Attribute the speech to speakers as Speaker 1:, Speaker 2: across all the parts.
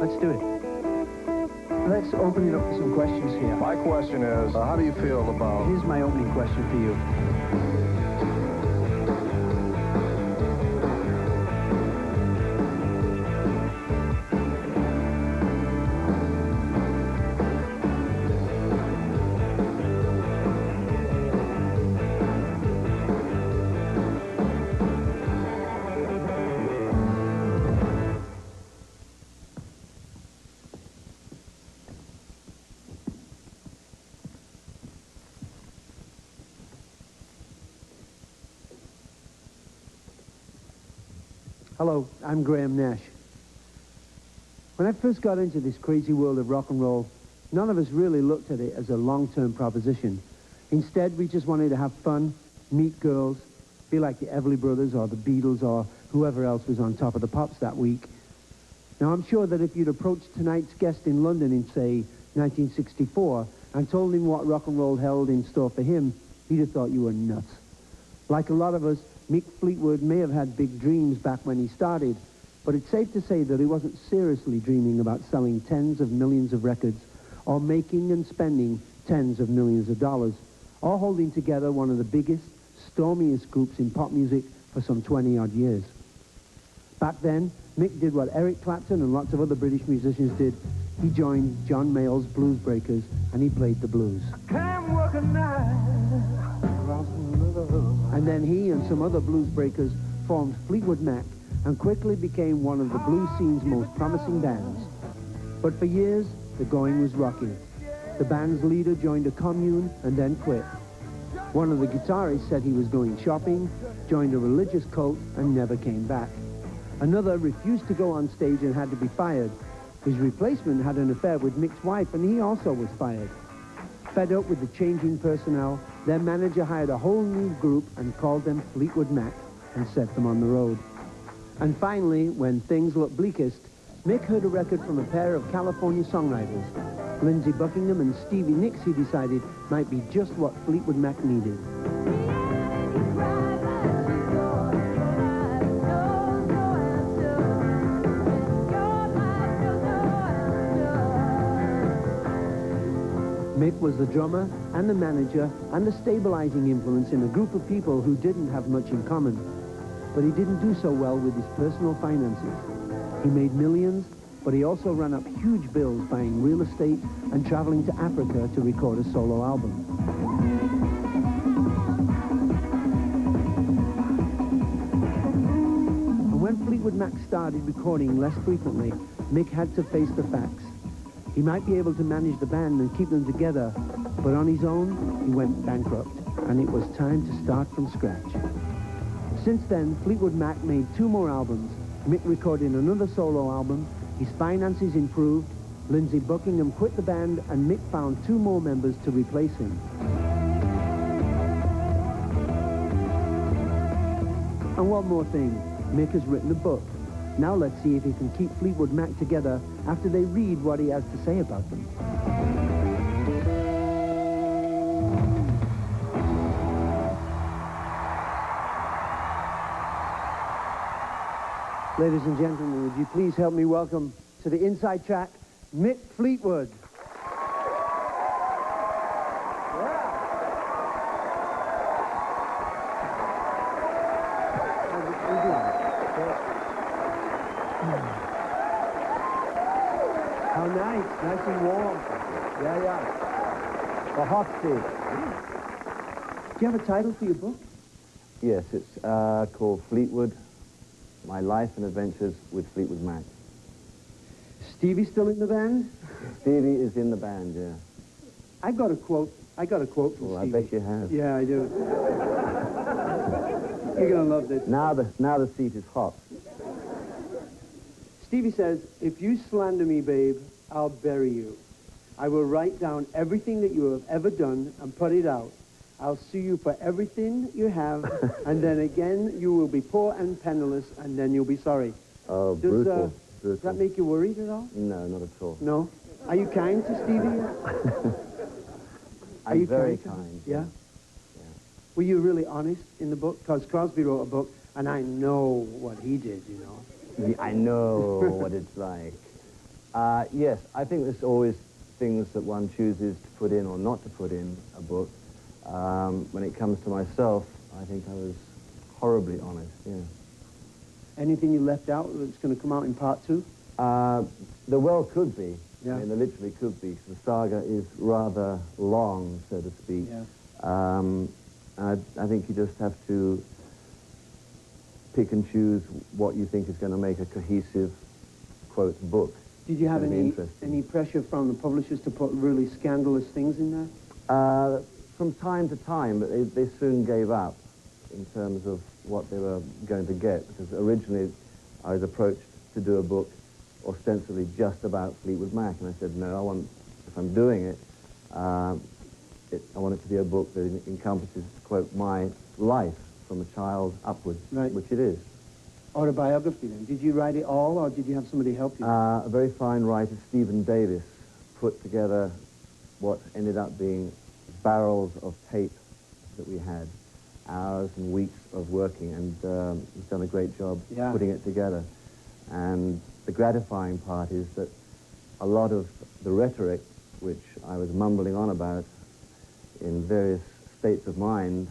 Speaker 1: Let's do it. Let's open it up to some questions here.
Speaker 2: My question is, how do you feel about...
Speaker 1: Here's my opening question for you. Hello, I'm Graham Nash. When I first got into this crazy world of rock and roll, none of us really looked at it as a long-term proposition. Instead, we just wanted to have fun, meet girls, be like the Everly Brothers or the Beatles or whoever else was on Top of the Pops that week. Now, I'm sure that if you'd approached tonight's guest in London in, say, 1964 and told him what rock and roll held in store for him, he'd have thought you were nuts. Like a lot of us, Mick Fleetwood may have had big dreams back when he started, but it's safe to say that he wasn't seriously dreaming about selling tens of millions of records or making and spending tens of millions of dollars, or holding together one of the biggest, stormiest groups in pop music for some 20-odd years. Back then, Mick did what Eric Clapton and lots of other British musicians did. He joined John Mayall's Blues Breakers, and he played the blues. And then he and some other blues breakers formed Fleetwood Mac and quickly became one of the blues scene's most promising bands. But for years, the going was rocky. The band's leader joined a commune and then quit. One of the guitarists said he was going shopping, joined a religious cult, and never came back. Another refused to go on stage and had to be fired. His replacement had an affair with Mick's wife, and he also was fired. Fed up with the changing personnel, their manager hired a whole new group and called them Fleetwood Mac and set them on the road. And finally, when things looked bleakest, Mick heard a record from a pair of California songwriters. Lindsey Buckingham and Stevie Nicks, he decided, might be just what Fleetwood Mac needed. Mick was the drummer and the manager and the stabilizing influence in a group of people who didn't have much in common. But he didn't do so well with his personal finances. He made millions, but he also ran up huge bills buying real estate and traveling to Africa to record a solo album. And when Fleetwood Mac started recording less frequently, Mick had to face the facts. He might be able to manage the band and keep them together, but on his own, he went bankrupt, and it was time to start from scratch. Since then, Fleetwood Mac made 2 more albums. Mick recorded another solo album, his finances improved, Lindsey Buckingham quit the band, and Mick found 2 more members to replace him. And one more thing, Mick has written a book. Now let's see if he can keep Fleetwood Mac together after they read what he has to say about them. Ladies and gentlemen, would you please help me welcome to the inside track, Mick Fleetwood. How nice, nice and warm. Yeah. A hot day. Do you have a title for your book?
Speaker 3: Yes, it's called Fleetwood, My Life and Adventures with Fleetwood Mac.
Speaker 1: Stevie still in the band?
Speaker 3: Stevie is in the band, yeah.
Speaker 1: I got a quote from
Speaker 3: Well,
Speaker 1: Stevie.
Speaker 3: I bet you have.
Speaker 1: Yeah, I do. You're gonna love this.
Speaker 3: Now the seat is hot.
Speaker 1: Stevie says, "If you slander me, babe, I'll bury you. I will write down everything that you have ever done and put it out. I'll sue you for everything you have, and then again you will be poor and penniless, and then you'll be sorry."
Speaker 3: Oh, brutal.
Speaker 1: Does that make you worried at all?
Speaker 3: No, not at all.
Speaker 1: No? Are you kind to Stevie? Are you
Speaker 3: very kind.
Speaker 1: Yeah? Were you really honest in the book? Because Crosby wrote a book, and I know what he did, you know.
Speaker 3: Yeah, I know what it's like. Yes, I think there's always things that one chooses to put in or not to put in a book. When it comes to myself, I think I was horribly honest, yeah.
Speaker 1: Anything you left out that's going to come out in part 2?
Speaker 3: There well could be.
Speaker 1: Yeah.
Speaker 3: I mean, there literally could be. The saga is rather long, so to speak.
Speaker 1: Yeah.
Speaker 3: I think you just have to pick and choose what you think is going to make a cohesive, quote, book.
Speaker 1: Did you have any pressure from the publishers to put really scandalous things in there?
Speaker 3: From time to time, but they soon gave up in terms of what they were going to get, because originally I was approached to do a book ostensibly just about Fleetwood Mac, and I said, no, if I'm doing it, I want it to be a book that encompasses, quote, my life from a child upwards,
Speaker 1: right.
Speaker 3: Which it is.
Speaker 1: Autobiography, then. Did you write it all, or did you have somebody help you?
Speaker 3: A very fine writer, Stephen Davis, put together what ended up being barrels of tape that we had, hours and weeks of working, and he's done a great job putting it together. And the gratifying part is that a lot of the rhetoric, which I was mumbling on about in various states of mind,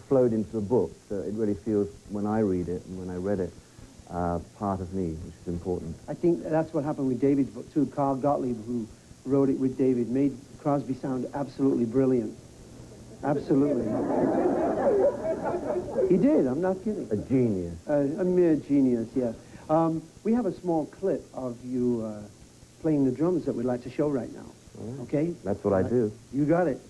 Speaker 3: flowed into the book. So it really feels, when I read it and when I read it, part of me, which is important.
Speaker 1: I think that's what happened with David's book, too. Carl Gottlieb, who wrote it with David, made Crosby sound absolutely brilliant. Absolutely. He did, I'm not kidding.
Speaker 3: A genius.
Speaker 1: A mere genius, yes. We have a small clip of you playing the drums that we'd like to show right now. Right. Okay?
Speaker 3: That's what I do.
Speaker 1: You got it.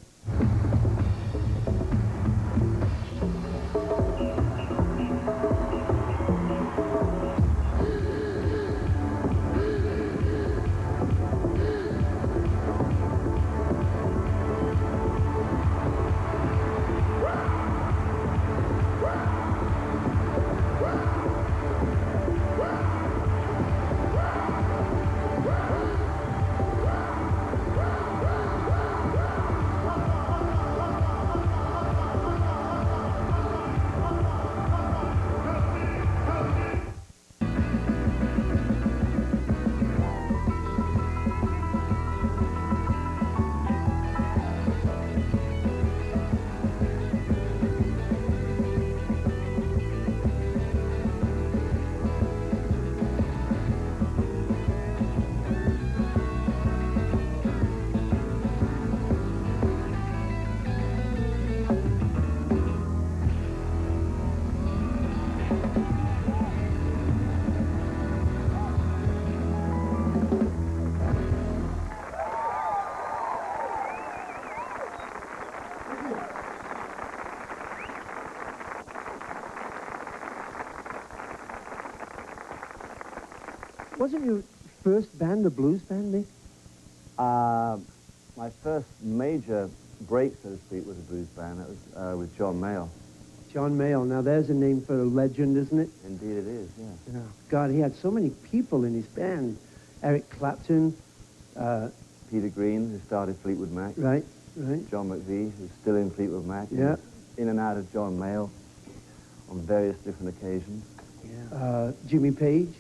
Speaker 1: Wasn't your first band a blues band, Mick?
Speaker 3: My first major break, so to speak, was a blues band. That was with John Mayall.
Speaker 1: John Mayall. Now, there's a name for a legend, isn't it?
Speaker 3: Indeed it is, yeah.
Speaker 1: Oh, God, he had so many people in his band. Eric Clapton.
Speaker 3: Peter Green, who started Fleetwood Mac.
Speaker 1: Right, right.
Speaker 3: John McVie, who's still in Fleetwood Mac.
Speaker 1: Yeah.
Speaker 3: In and out of John Mayall on various different occasions.
Speaker 1: Yeah. Jimmy Page.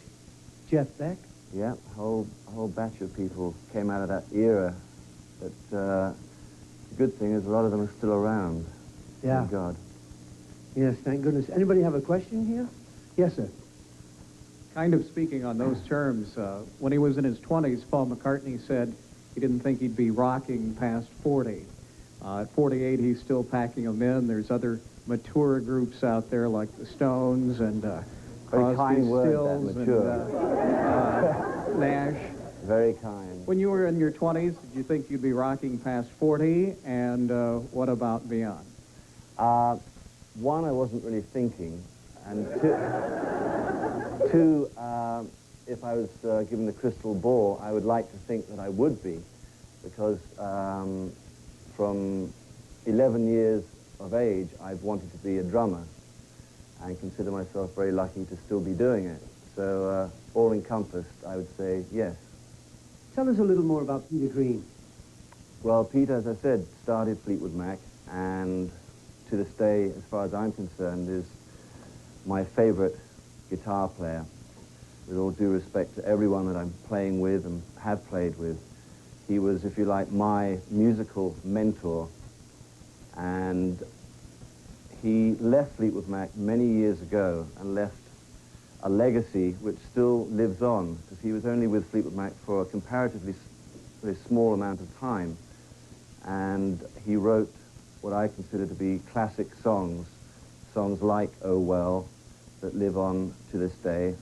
Speaker 1: Jeff Beck?
Speaker 3: Yeah, a whole batch of people came out of that era. But the good thing is a lot of them are still around.
Speaker 1: Yeah.
Speaker 3: Thank God.
Speaker 1: Yes, thank goodness. Anybody have a question here? Yes, sir.
Speaker 4: Kind of speaking on those terms, when he was in his 20s, Paul McCartney said he didn't think he'd be rocking past 40. At 48, he's still packing them in. There's other mature groups out there like the Stones and
Speaker 3: Very
Speaker 4: Crosby,
Speaker 3: kind word,
Speaker 4: Stills,
Speaker 3: that, mature.
Speaker 4: and Nash.
Speaker 3: Very kind.
Speaker 4: When you were in your 20s, did you think you'd be rocking past 40? And what about beyond?
Speaker 3: One, I wasn't really thinking. And two, if I was given the crystal ball, I would like to think that I would be. Because from 11 years of age, I've wanted to be a drummer. And consider myself very lucky to still be doing it. So, all encompassed, I would say yes.
Speaker 1: Tell us a little more about Peter Green.
Speaker 3: Well, Peter, as I said, started Fleetwood Mac, and to this day, as far as I'm concerned, is my favorite guitar player. with all due respect to everyone that I'm playing with and have played with. He was, if you like, my musical mentor, and he left Fleetwood Mac many years ago and left a legacy which still lives on, because he was only with Fleetwood Mac for a comparatively very small amount of time, and he wrote what I consider to be classic songs, songs like Oh Well, that live on to this day,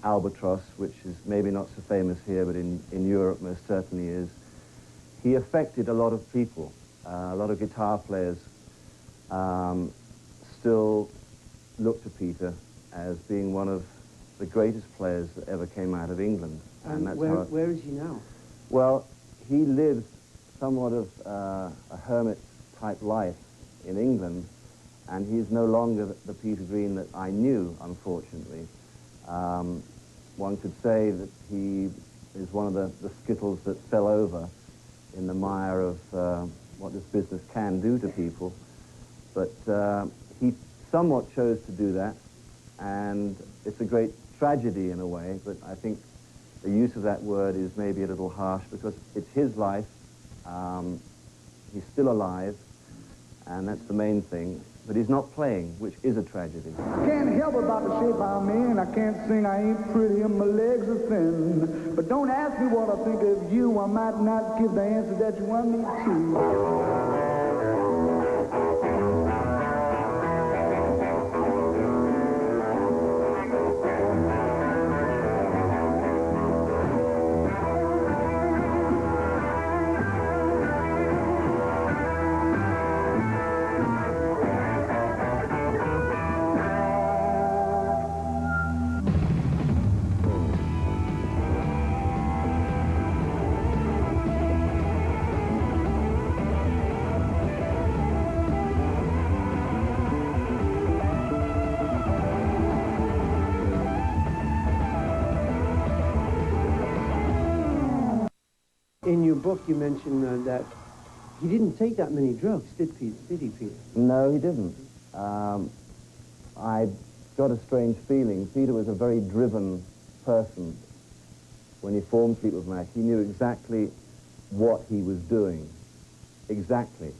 Speaker 3: Albatross, which is maybe not so famous here, but in Europe most certainly is. He affected a lot of people. A lot of guitar players still look to Peter as being one of the greatest players that ever came out of England.
Speaker 1: And that's where is he now?
Speaker 3: Well, he lives somewhat of a hermit-type life in England, and he's no longer the Peter Green that I knew, unfortunately. One could say that he is one of the skittles that fell over in the mire of what this business can do to people. But he somewhat chose to do that, and it's a great tragedy in a way, but I think the use of that word is maybe a little harsh, because it's his life. He's still alive, and that's the main thing. But he's not playing, which is a tragedy.
Speaker 5: Can't help about the shape I'm in. I can't sing, I ain't pretty, and my legs are thin. But don't ask me what I think of you. I might not give the answer that you want me to.
Speaker 1: In your book, you mentioned that he didn't take that many drugs, did he, Peter?
Speaker 3: No, he didn't. I got a strange feeling. Peter was a very driven person. When he formed Fleetwood Mac, he knew exactly what he was doing. Exactly.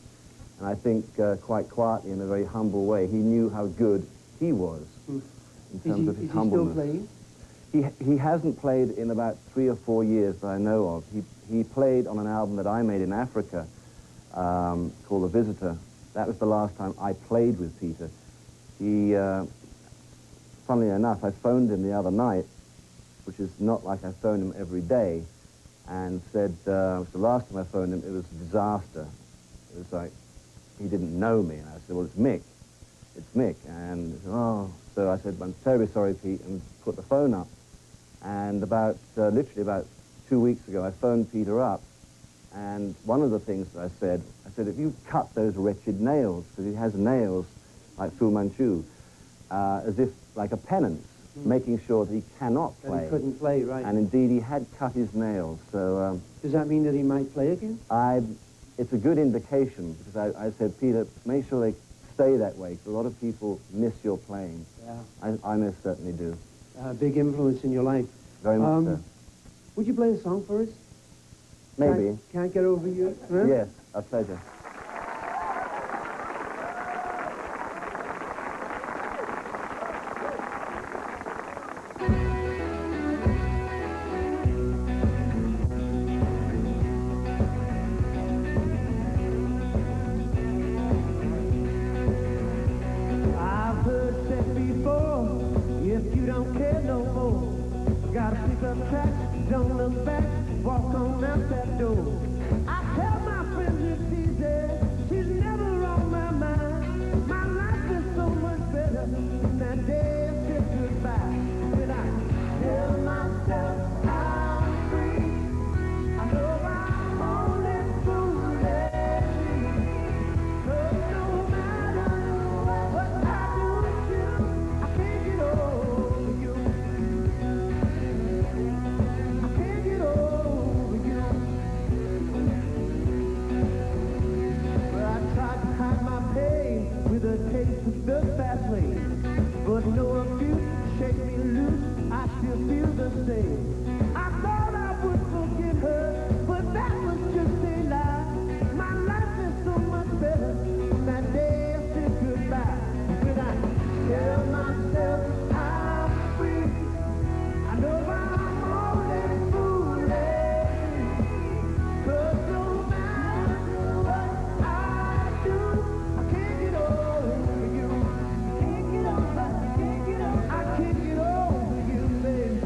Speaker 3: And I think quite quietly, in a very humble way, he knew how good he was in terms of his humbleness.
Speaker 1: Is he still playing?
Speaker 3: He hasn't played in about 3 or 4 years that I know of. He played on an album that I made in Africa called The Visitor. That was the last time I played with Peter. He, funnily enough, I phoned him the other night, which is not like I phone him every day, and said, it was the last time I phoned him, it was a disaster. It was like, he didn't know me. And I said, well, it's Mick. It's Mick. And he said, oh. So I said, I'm terribly sorry, Pete, and put the phone up. And literally about 2 weeks ago, I phoned Peter up, and one of the things that I said, if you cut those wretched nails, because he has nails like Fu Manchu, as if like a penance, making sure that he cannot play.
Speaker 1: That he couldn't play, right.
Speaker 3: And indeed, he had cut his nails, so...
Speaker 1: Does that mean that he might play again?
Speaker 3: It's a good indication, because I said, Peter, make sure they stay that way, because a lot of people miss your playing.
Speaker 1: Yeah.
Speaker 3: I most certainly do.
Speaker 1: Big influence in your life.
Speaker 3: Very much so.
Speaker 1: Would you play a song for us?
Speaker 3: Maybe.
Speaker 1: Can't Get Over You? Huh?
Speaker 3: Yes, a pleasure.
Speaker 5: I've heard said before, if you don't care no more, gotta pick up tracks, don't look back, walk on out that door. I tell my friends it's easy, she's never on my mind. My life is so much better than that day I said goodbye. When I tell myself I'm free, I know I'm only foolish. No matter what I do to you, I can't get over you. I can't get over you. mistake. I thought I would forget her, but that was just a lie. My life is so much better from that day I said goodbye. When I tell myself I'm free, I know I'm only fooling. 'Cause no matter what I do, I can't get over you. Can't get over, can't get over. I can't get over you, baby.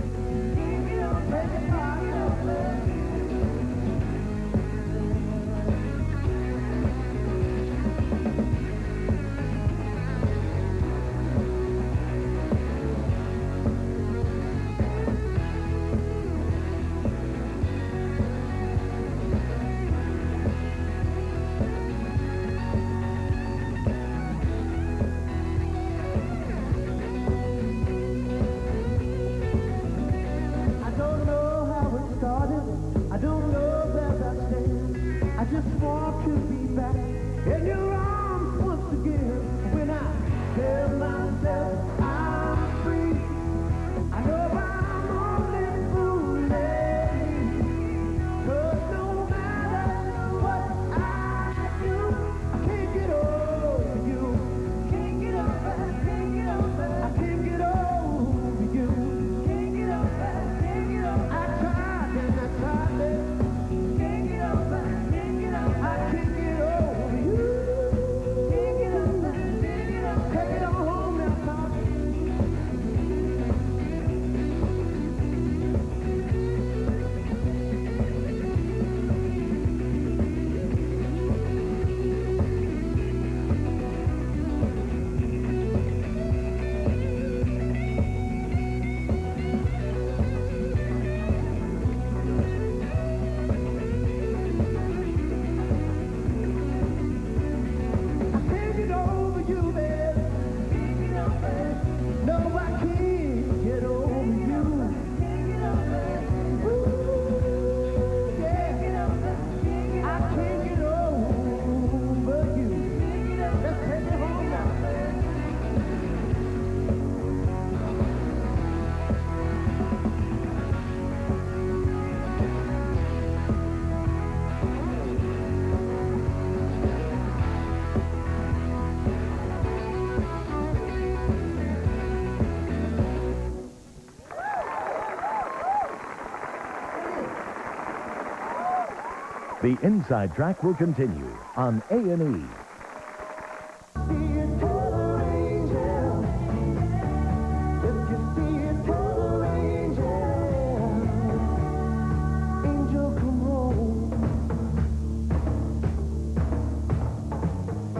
Speaker 5: Can't get over, can't get over. I don't know how it started. I don't know where I stand. I just want to be back in your arms once again. When I tell myself I'm free, I know I'm only fooling. 'Cause no matter what I do, I can't get over you. Can't get over, can't get over. I can't get over you. Can't get over, can't get over. I tried and I tried it. Can't get over, can't get over. I can't get over you. Can't get over, can't get over. Take it on home now, Tom. I can't get over you, baby. Can't get over it. No, I can't get over you. Can't get over it. Ooh, yeah. Can't get over it. I can't get over you. Let's take it home now.
Speaker 6: The Inside Track will continue on A&E.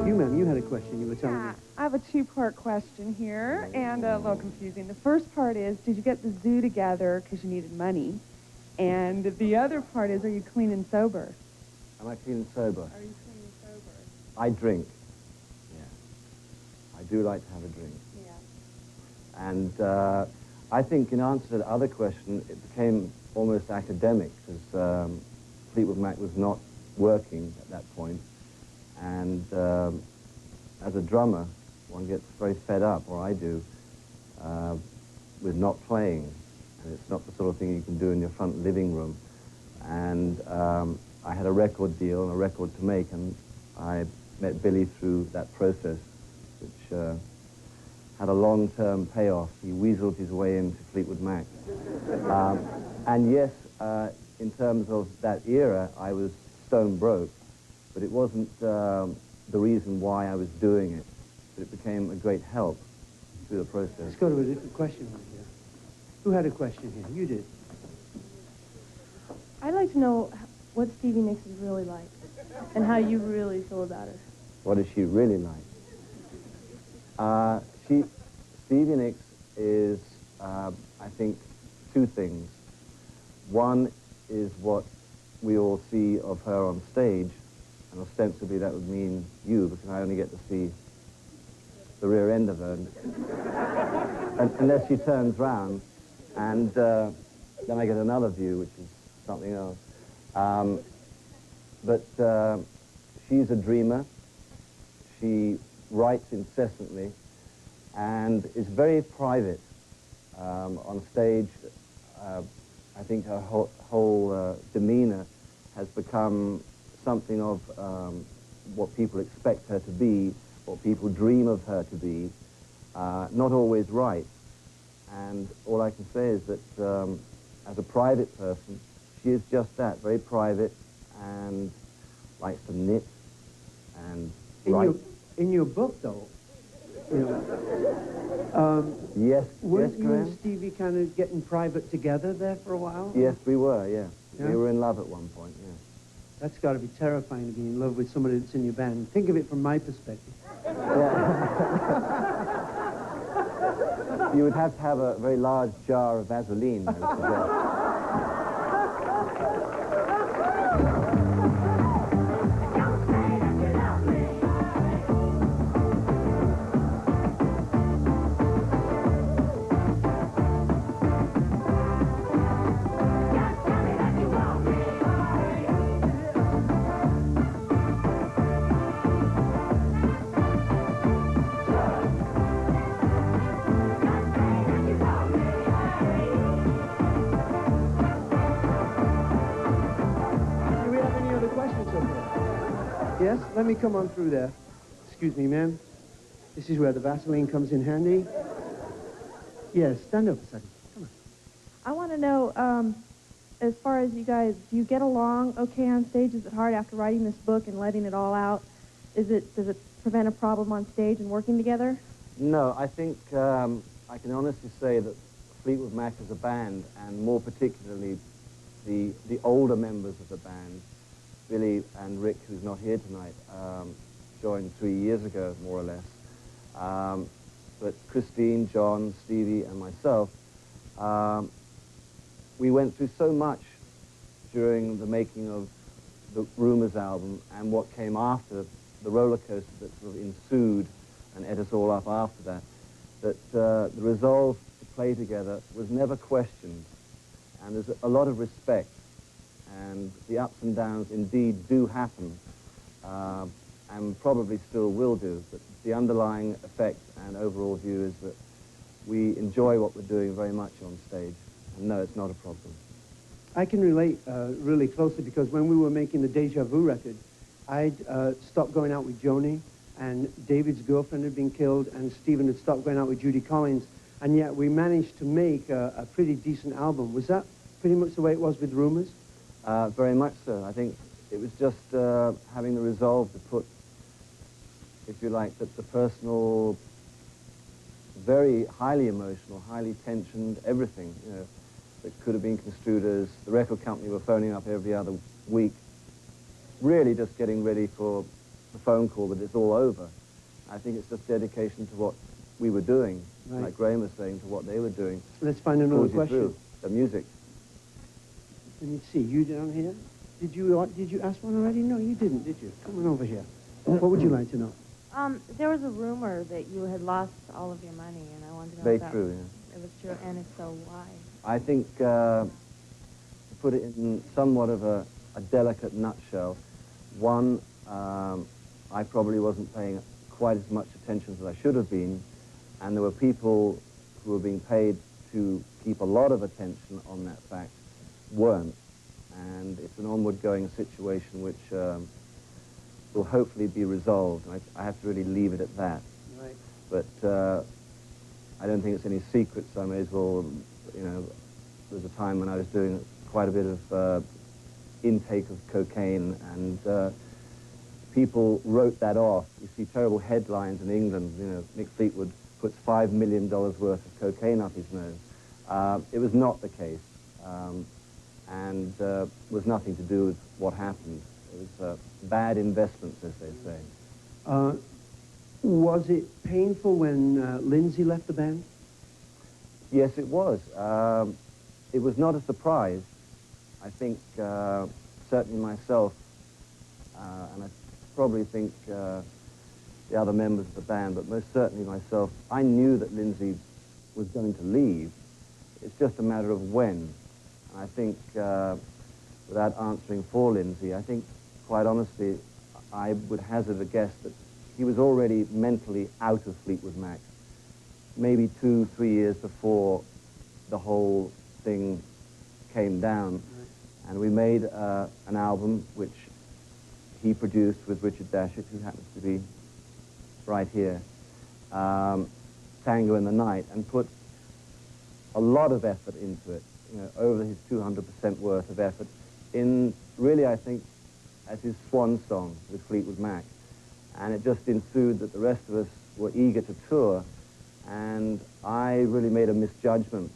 Speaker 1: You, ma'am, you had a question you were telling me.
Speaker 7: Yeah, I have a two-part question here, and a little confusing. The first part is, did you get the zoo together because you needed money? And the other part is, are you clean and sober?
Speaker 3: Am I clean and sober?
Speaker 7: Are you clean and sober?
Speaker 3: I drink. Yeah. I do like to have a drink.
Speaker 7: Yeah.
Speaker 3: And I think in answer to the other question, it became almost academic, because Fleetwood Mac was not working at that point. And as a drummer, one gets very fed up, or I do, with not playing. And it's not the sort of thing you can do in your front living room. And I had a record deal and a record to make, and I met Billy through that process, which had a long-term payoff. He weaseled his way into Fleetwood Mac. And yes, in terms of that era, I was stone broke, but it wasn't the reason why I was doing it. But it became a great help through the process.
Speaker 1: Let's go to a different question right here. Who had a question here? You did.
Speaker 8: I'd like to know what Stevie Nicks is really like and how you really feel about her.
Speaker 3: What is she really like? Stevie Nicks is, I think, two things. One is what we all see of her on stage, and ostensibly that would mean you, because I only get to see the rear end of her, unless she turns round, and then I get another view, which is something else. But she's a dreamer. She writes incessantly and is very private. On stage, I think her whole demeanor has become something of what people expect her to be, what people dream of her to be, not always right. And all I can say is that as a private person, she is just that, very private, and likes to knit and write.
Speaker 1: In your book, though, you know,
Speaker 3: weren't
Speaker 1: you and Stevie kind of getting private together there for a while?
Speaker 3: Yes, we were, yeah.
Speaker 1: Yeah?
Speaker 3: We were in love at one point, yeah.
Speaker 1: That's got to be terrifying to be in love with somebody that's in your band. Think of it from my perspective.
Speaker 3: You would have to have a very large jar of Vaseline, I would suggest.
Speaker 1: Yes, let me come on through there. Excuse me, ma'am. This is where the Vaseline comes in handy. Yes, stand up a second. Come on.
Speaker 8: I want to know, as far as you guys, do you get along okay on stage? Is it hard after writing this book and letting it all out? Does it prevent a problem on stage and working together?
Speaker 3: No, I think I can honestly say that Fleetwood Mac as a band, and more particularly the older members of the band, Billy and Rick, who's not here tonight, joined 3 years ago, more or less. But Christine, John, Stevie, and myself, we went through so much during the making of the Rumours album and what came after, the roller coaster that sort of ensued and ate us all up after that, that the resolve to play together was never questioned. And there's a lot of respect. And the ups and downs indeed do happen, and probably still will do, but the underlying effect and overall view is that we enjoy what we're doing very much on stage, and no, it's not a problem.
Speaker 1: I can relate really closely, because when we were making the Deja Vu record, I'd stopped going out with Joni, and David's girlfriend had been killed, and Stephen had stopped going out with Judy Collins, and yet we managed to make a pretty decent album. Was that pretty much the way it was with Rumours?
Speaker 3: Very much so. I think it was just having the resolve to put, if you like, the personal, very highly emotional, highly tensioned, everything, you know, that could have been construed as the record company were phoning up every other week, really just getting ready for the phone call that it's all over. I think it's just dedication to what we were doing,
Speaker 1: right.
Speaker 3: Like Graham was saying, to what they were doing.
Speaker 1: Let's find another question.
Speaker 3: The music.
Speaker 1: Let me see, you down here? Did you ask one already? No, you didn't, did you? Come on over here. What would you like to know?
Speaker 9: There was a rumor that you had lost all of your money, and I wanted to know
Speaker 3: Very
Speaker 9: if that
Speaker 3: true, yeah.
Speaker 9: it was true, and if so, why?
Speaker 3: I think, to put it in somewhat of a delicate nutshell, one, I probably wasn't paying quite as much attention as I should have been, and there were people who were being paid to keep a lot of attention on that fact, weren't. And it's an onward-going situation which will hopefully be resolved. I have to really leave it at that.
Speaker 1: Right.
Speaker 3: But I don't think it's any secret, so I may as well, you know, there was a time when I was doing quite a bit of intake of cocaine, and people wrote that off. You see terrible headlines in England, you know, Mick Fleetwood puts $5 million worth of cocaine up his nose. It was not the case. And was nothing to do with what happened. It was bad investments, as they say.
Speaker 1: Was it painful when Lindsey left the band?
Speaker 3: Yes, it was. It was not a surprise. I think certainly myself, and I probably think the other members of the band, but most certainly myself, I knew that Lindsey was going to leave. It's just a matter of when. I think, without answering for Lindsey, I think, quite honestly, I would hazard a guess that he was already mentally out of Fleetwood Mac, maybe 2-3 years before the whole thing came down. And we made an album which he produced with Richard Dashett, who happens to be right here, Tango in the Night, and put a lot of effort into it, you know, over his 200% worth of effort, in really, I think, as his swan song with Fleetwood Mac. And it just ensued that the rest of us were eager to tour, and I really made a misjudgment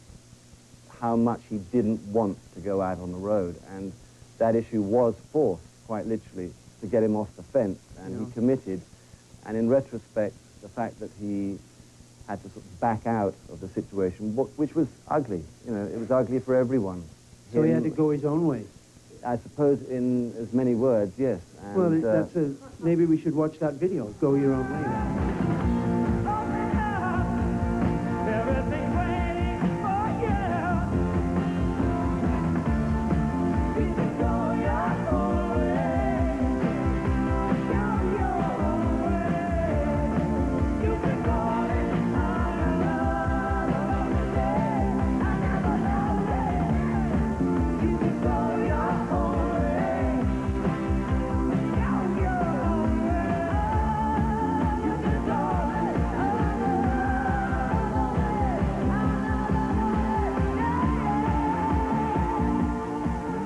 Speaker 3: how much he didn't want to go out on the road. And that issue was forced, quite literally, to get him off the fence, and he committed. And in retrospect, the fact that he had to sort of back out of the situation, which was ugly, you know, it was ugly for everyone.
Speaker 1: So he had to go his own way.
Speaker 3: I suppose in as many words, yes. And,
Speaker 1: well, that's maybe we should watch that video, Go Your Own Way.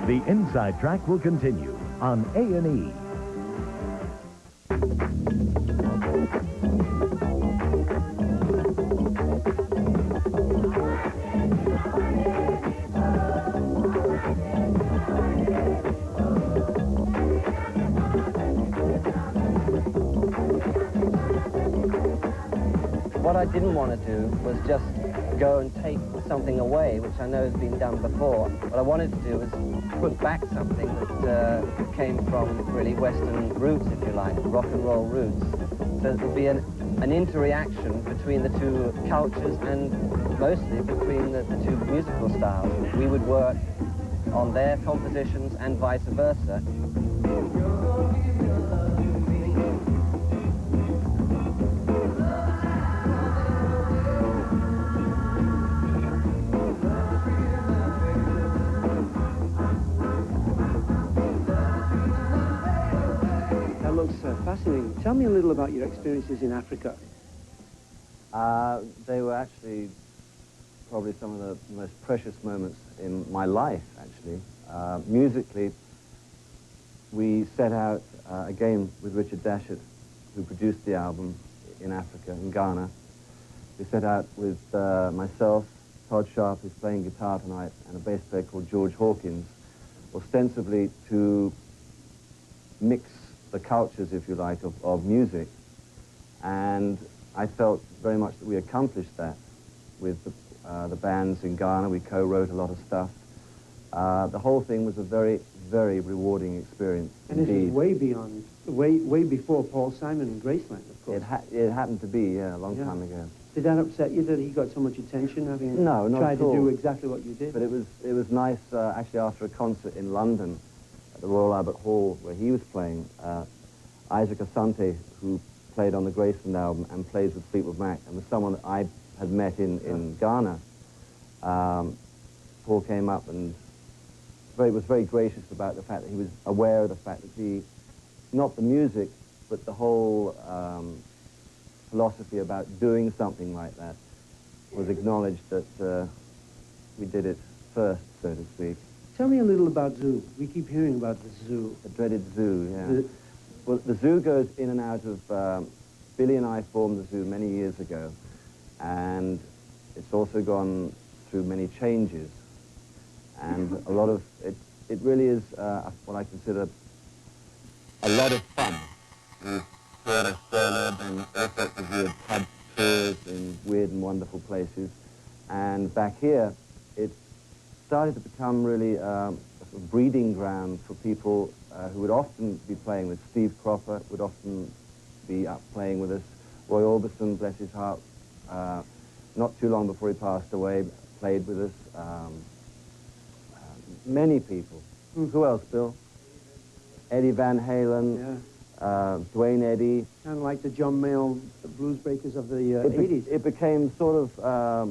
Speaker 6: The Inside Track will continue on A&E.
Speaker 10: What I didn't want to do was just go and take something away, which I know has been done before. What I wanted to do was put back something that came from really Western roots, if you like, rock and roll roots. So it would be an interreaction between the two cultures and mostly between the two musical styles. We would work on their compositions and vice versa.
Speaker 1: Fascinating. Tell me a little about your experiences in Africa.
Speaker 3: They were actually probably some of the most precious moments in my life, actually. Musically, we set out, again, with Richard Dashett, who produced the album in Africa, in Ghana. We set out with myself, Todd Sharp, who's playing guitar tonight, and a bass player called George Hawkins, ostensibly to mix the cultures, if you like, of music. And I felt very much that we accomplished that with the bands in Ghana. We co-wrote a lot of stuff. The whole thing was a very, very rewarding experience.
Speaker 1: And
Speaker 3: indeed.
Speaker 1: this is way beyond, way before Paul Simon and Graceland, of course.
Speaker 3: It happened to be, yeah, a long time ago.
Speaker 1: Did that upset you that he got so much attention, having
Speaker 3: No, not
Speaker 1: tried
Speaker 3: at
Speaker 1: to
Speaker 3: all.
Speaker 1: do exactly what you did?
Speaker 3: But it was nice, actually, after a concert in London, at the Royal Albert Hall, where he was playing, Isaac Asante, who played on the Graceland album and plays with Fleetwood Mac, and was someone that I had met in Ghana. Paul came up and was very gracious about the fact that he was aware of the fact that not the music, but the whole philosophy about doing something like that was acknowledged that we did it first, so to speak.
Speaker 1: Tell me a little about Zoo. We keep hearing about the Zoo.
Speaker 3: The dreaded Zoo, yeah. Well, the Zoo goes in and out of... Billy and I formed the Zoo many years ago, and it's also gone through many changes. And a lot of... It really is what I consider a lot of fun. We've toured Australia and all sorts of weird pub tours in weird and wonderful places. And back here, it started to become really a sort of breeding ground for people who would often be playing with. Steve Cropper would often be up playing with us. Roy Orbison, bless his heart, not too long before he passed away, played with us. Many people. Who else, Bill? Eddie Van Halen, Dwayne Eddy.
Speaker 1: Kind of like the John Mayall blues breakers of the 80s.
Speaker 3: It became sort of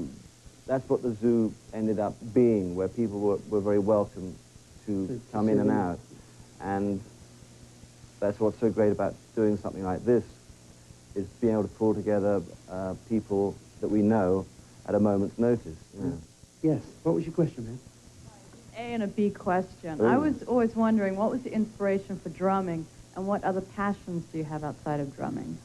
Speaker 3: that's what the zoo ended up being, where people were very welcome to come in and out. And that's what's so great about doing something like this, is being able to pull together people that we know at a moment's notice. You know.
Speaker 1: Yes. What was your question, man?
Speaker 11: A and a B question. I was always wondering, what was the inspiration for drumming, and what other passions do you have outside of drumming?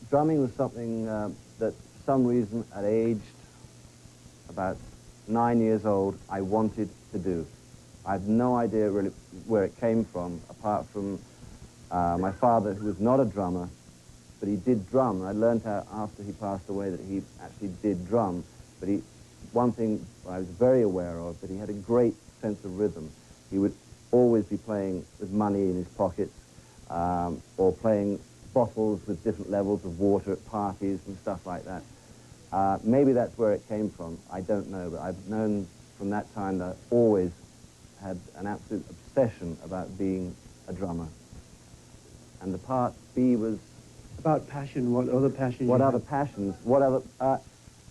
Speaker 3: Drumming was something that, for some reason, at aged about 9 years old, I wanted to do. I have no idea really where it came from, apart from my father, who was not a drummer, but he did drum. I learned out after he passed away that he actually did drum. But one thing I was very aware of, that he had a great sense of rhythm. He would always be playing with money in his pockets, or playing bottles with different levels of water at parties and stuff like that. Maybe that's where it came from. I don't know, but I've known from that time that I always had an absolute obsession about being a drummer. And the part B was...
Speaker 1: About passion, what other passions?
Speaker 3: What other passions? What other...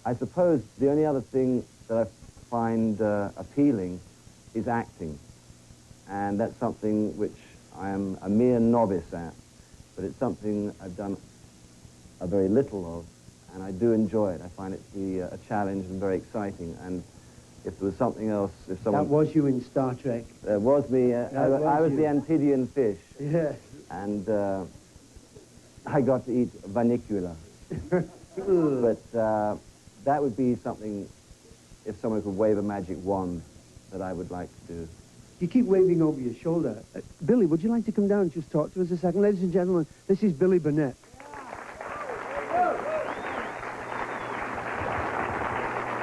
Speaker 3: I suppose the only other thing that I find appealing is acting. And that's something which I am a mere novice at, but it's something I've done a very little of, and I do enjoy it. I find it to be a challenge and very exciting. And if there was something else, if someone...
Speaker 1: That was you in Star Trek.
Speaker 3: There was me. I was the Antidian fish.
Speaker 1: Yeah.
Speaker 3: And I got to eat vanicula. But that would be something, if someone could wave a magic wand, that I would like to do.
Speaker 1: You keep waving over your shoulder. Billy, would you like to come down and just talk to us a second? Ladies and gentlemen, this is Billy Burnette.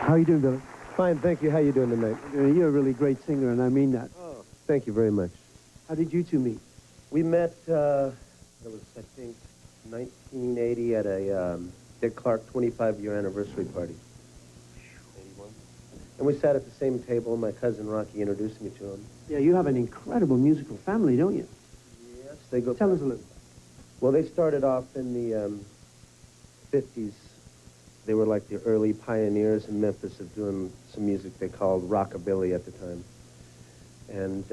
Speaker 1: How are you doing, Billy?
Speaker 12: Fine, thank you. How are you doing tonight?
Speaker 1: You're a really great singer, and I mean that.
Speaker 12: Oh, thank you very much.
Speaker 1: How did you two meet?
Speaker 12: We met, it was, I think, 1980 at a Dick Clark 25-year anniversary party. 81. And we sat at the same table. My cousin Rocky introduced me to him.
Speaker 1: Yeah, you have an incredible musical family, don't you?
Speaker 12: Yes, they go...
Speaker 1: Tell us a little.
Speaker 12: Well, they started off in the 50s. They were like the early pioneers in Memphis of doing some music they called rockabilly at the time. And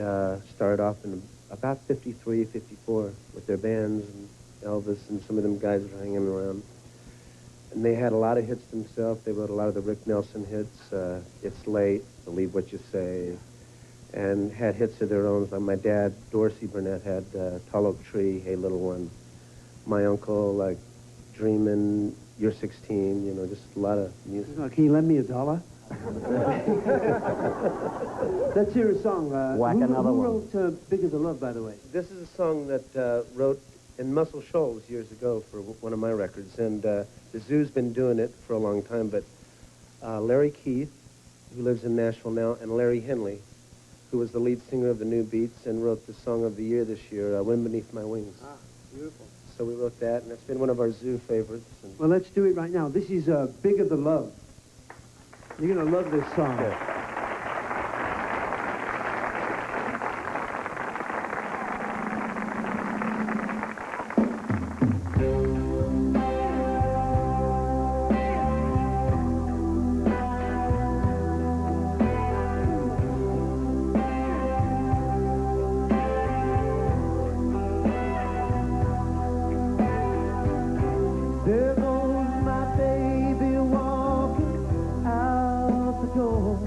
Speaker 12: started off in about 53, 54 with their bands, and Elvis and some of them guys were hanging around. And they had a lot of hits themselves. They wrote a lot of the Rick Nelson hits, It's Late, Believe What You Say, and had hits of their own. Like my dad, Dorsey Burnette, had Tall Oak Tree, Hey Little One. My uncle, like Dreamin', You're 16, you know, just a lot of music.
Speaker 1: Can you lend me $1? Let's hear a song.
Speaker 3: Whack another
Speaker 1: who
Speaker 3: one.
Speaker 1: wrote Bigger the Love, by the way?
Speaker 12: This is a song that wrote in Muscle Shoals years ago for one of my records, and the Zoo's been doing it for a long time, but Larry Keith, who lives in Nashville now, and Larry Henley, who was the lead singer of the New Beats and wrote the song of the year this year, Wind Beneath My Wings.
Speaker 1: Ah, beautiful.
Speaker 12: So we wrote that, and it's been one of our Zoo favorites. And
Speaker 1: Well, let's do it right now. This is Bigger the Love. You're going to love this song.
Speaker 12: Yeah.
Speaker 5: There goes my baby walking out the door.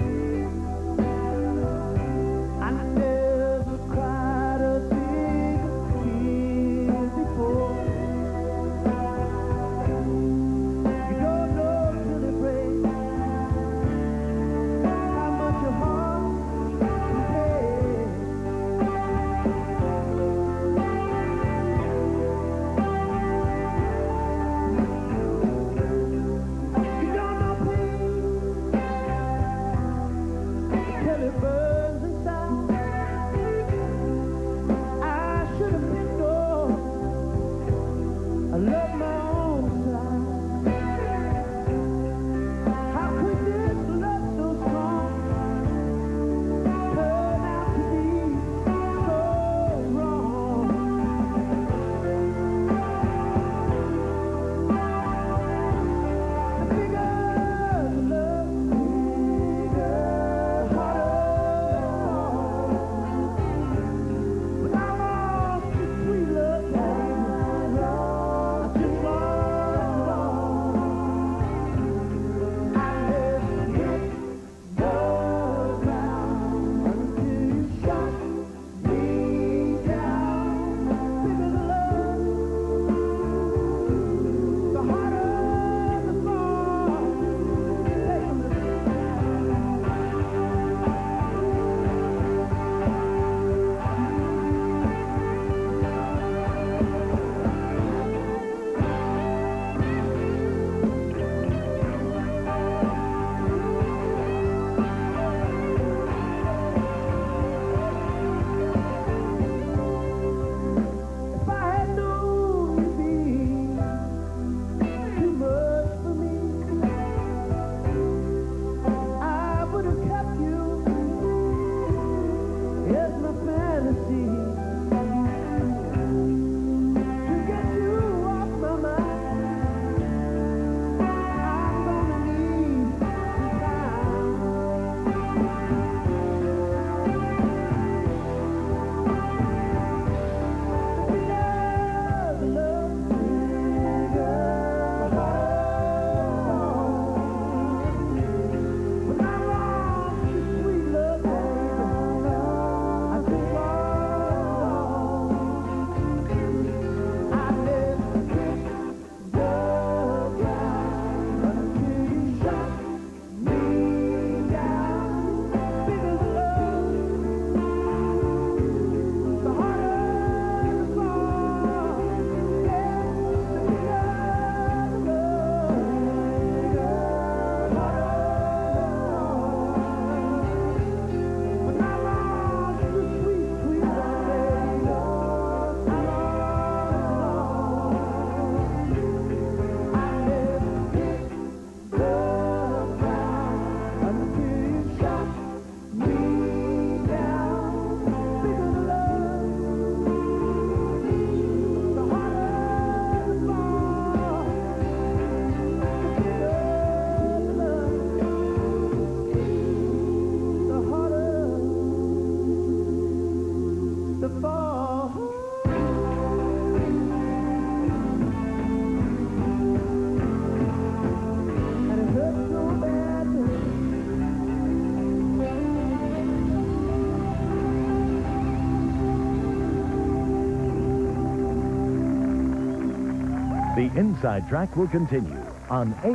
Speaker 6: The Inside Track will continue on A&E.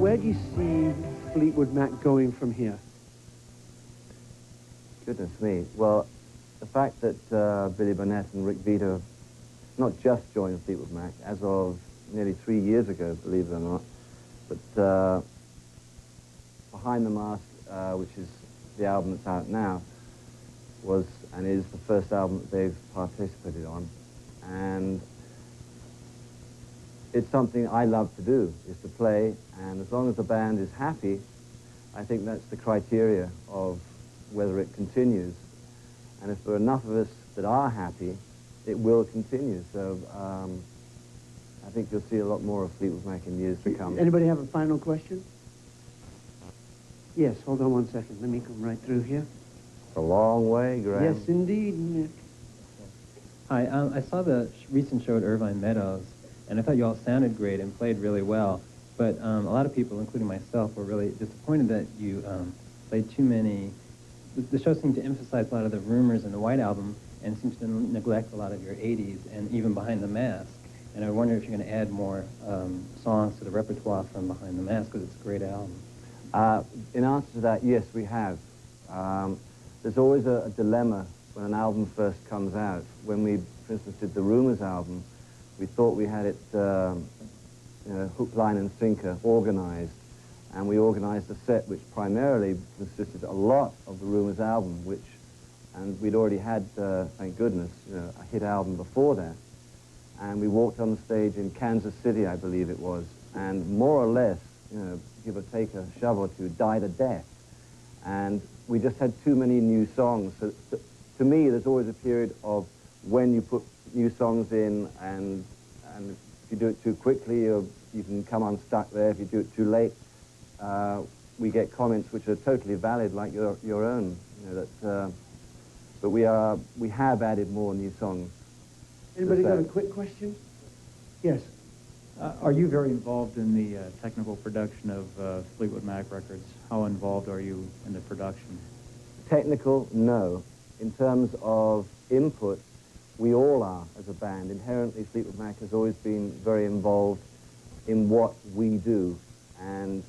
Speaker 1: Where do you see Fleetwood Mac going from here?
Speaker 3: Goodness me. Well, the fact that Billy Burnette and Rick Vito not just joined Fleetwood Mac as of nearly 3 years ago, believe it or not, but Behind the Mask, which is the album that's out now, was and is the first album that they've participated on. And it's something I love to do, is to play, and as long as the band is happy, I think that's the criteria of whether it continues. And if there are enough of us that are happy, it will continue. So I think you'll see a lot more of Fleetwood Mac in years to come.
Speaker 1: Anybody have a final question? Yes, hold on one second. Let me come right through here.
Speaker 3: It's a long way, Graham.
Speaker 1: Yes, indeed, Nick.
Speaker 13: Hi, I saw the recent show at Irvine Meadows, and I thought you all sounded great and played really well. But a lot of people, including myself, were really disappointed that you played too many. The show seemed to emphasize a lot of the rumors in the White Album and seems to neglect a lot of your 80s and even Behind the Mask. And I wonder if you're going to add more songs to the repertoire from Behind the Mask, because it's a great album.
Speaker 3: In answer to that, yes, we have. There's always a dilemma when an album first comes out. When we, for instance, did the Rumors album, we thought we had it hook, line, and sinker organized. And we organized a set which primarily consisted a lot of the Rumors album, and we'd already had, thank goodness, a hit album before that. And we walked on the stage in Kansas City, I believe it was, and more or less, give or take a shove or two, died a death. And we just had too many new songs. So to me, there's always a period of when you put new songs in, and if you do it too quickly, you can come unstuck there. If you do it too late, we get comments which are totally valid, like your own. But we have added more new songs.
Speaker 1: Anybody got a quick question? Yes.
Speaker 14: Are you very involved in the technical production of Fleetwood Mac records? How involved are you in the production?
Speaker 3: Technical, no. In terms of input, we all are as a band. Inherently, Fleetwood Mac has always been very involved in what we do, and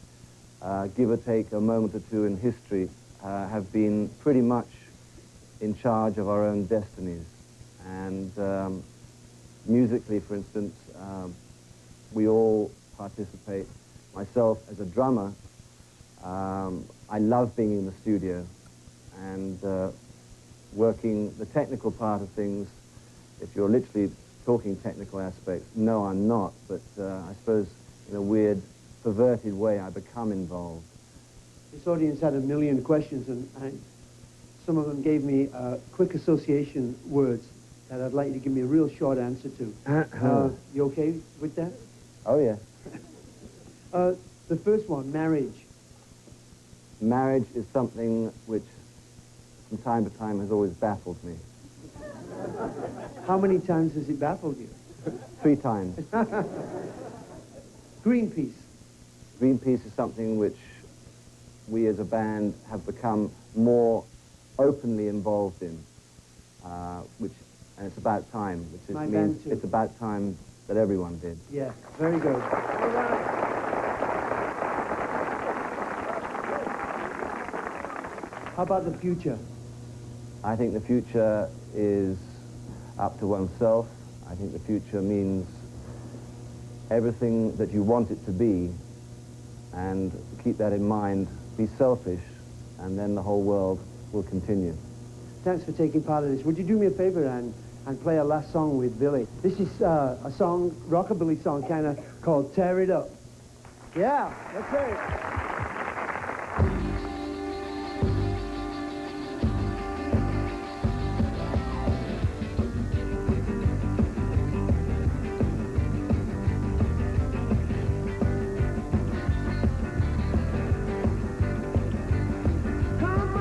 Speaker 3: give or take a moment or two in history, have been pretty much in charge of our own destinies. And musically, for instance, we all participate. Myself, as a drummer, I love being in the studio and working the technical part of things. If you're literally talking technical aspects, no, I'm not, but I suppose in a weird, perverted way, I become involved.
Speaker 1: This audience had a million questions, and some of them gave me quick association words that I'd like you to give me a real short answer to. You okay with that?
Speaker 3: Oh, yeah.
Speaker 1: The first one, marriage.
Speaker 3: Marriage is something which, from time to time, has always baffled me.
Speaker 1: How many times has it baffled you?
Speaker 3: 3 times.
Speaker 1: Greenpeace.
Speaker 3: Greenpeace is something which we as a band have become more openly involved in, and it's about time, which means it's about time that everyone did.
Speaker 1: Yeah, very good. How about the future?
Speaker 3: I think the future is up to oneself. I think the future means everything that you want it to be, and keep that in mind. Be selfish, and then the whole world will continue.
Speaker 1: Thanks for taking part in this. Would you do me a favor and play a last song with Billy? This is a song, rockabilly song, kind of called Tear It Up. Yeah, let's hear it. Come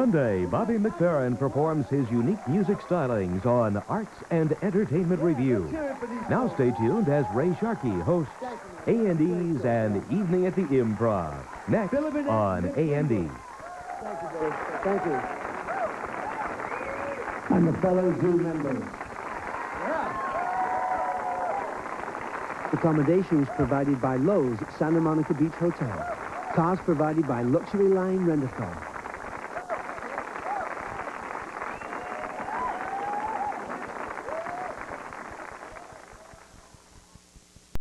Speaker 6: Sunday, Bobby McFerrin performs his unique music stylings on Arts and Entertainment Review. Now stay tuned as Ray Sharkey hosts A&E's and Evening at the Improv. Next on A&E.
Speaker 1: Thank you. And the fellow Zoo members. Accommodations provided by Lowe's at Santa Monica Beach Hotel. Cars provided by Luxury Line Rent-A-Car.